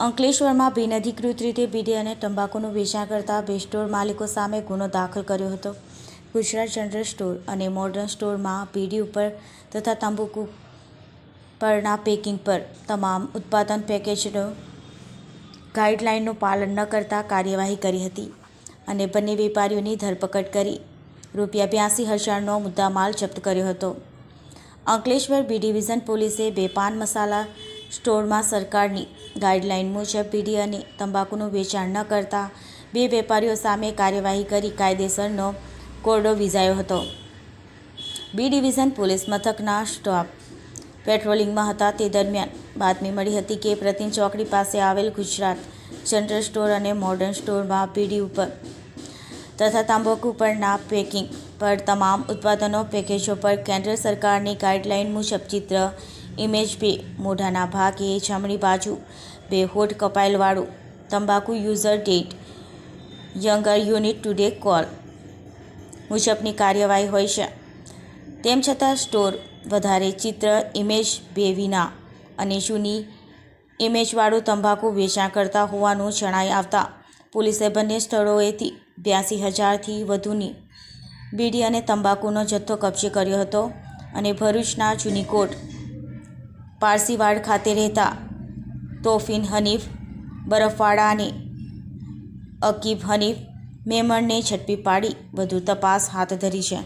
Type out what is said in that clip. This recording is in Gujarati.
અંકલેશ્વરમાં બિનઅધિકૃત રીતે બીડી અને તંબાકુનું વેચાણ કરતા 2 સ્ટોર માલિકો સામે ગુનો દાખલ કર્યો હતો. ગુજરાત જનરલ સ્ટોર અને મોડર્ન સ્ટોરમાં બીડી ઉપર તથા તંબાકુ પરના પેકિંગ પર તમામ ઉત્પાદન પેકેજનો ગાઈડલાઇનનું પાલન ન કરતા કાર્યવાહી કરી હતી અને બંને વેપારીઓની ધરપકડ કરી ₹82,000નો મુદ્દામાલ જપ્ત કર્યો હતો. અંકલેશ્વર બી ડિવિઝન પોલીસે 2 પાન મસાલા સ્ટોરમાં સરકારની ગાઈડલાઇન મુજબ બીડી અને તંબાકુનું વેચાણ ન કરતા 2 વેપારીઓ સામે કાર્યવાહી કરી કાયદેસરનો કોરડો વીજાયો હતો. બી ડિવિઝન પોલીસ મથકના સ્ટાફ પેટ્રોલિંગમાં હતા તે દરમિયાન બાતમી મળી હતી કે પ્રતિન ચોકડી પાસે આવેલ ગુજરાત જનરલ સ્ટોર અને મોડર્ન સ્ટોરમાં બીડી ઉપર તથા તંબાકુ પરના પેકિંગ પર તમામ ઉત્પાદનો પેકેજો પર કેન્દ્ર સરકારની ગાઈડલાઇન મુજબ ચિત્ર ઇમેજ 2 મોઢાના ભાગે જમણી બાજુ 2 હોઠ કપાયેલવાળું તંબાકુ user date younger unit today call મુજબની કાર્યવાહી હોય છે. તેમ છતાં સ્ટોર વધારે ચિત્ર ઇમેજ 2 વિના અને જૂની ઇમેજવાળું તંબાકુ વેચાણ કરતા હોવાનું જણાઈ આવતા પોલીસે બંને સ્થળોએથી 82,000થી વધુની બીડી અને તંબાકુનો જથ્થો કબજે કર્યો હતો અને ભરૂચના જૂનીકોટ પારસીવાડ ખાતે રહેતા તોફીન હનીફ બરફવાળા અને અકીબ હનીફ મેમણને ઝડપી પાડી વધુ તપાસ હાથ ધરી છે.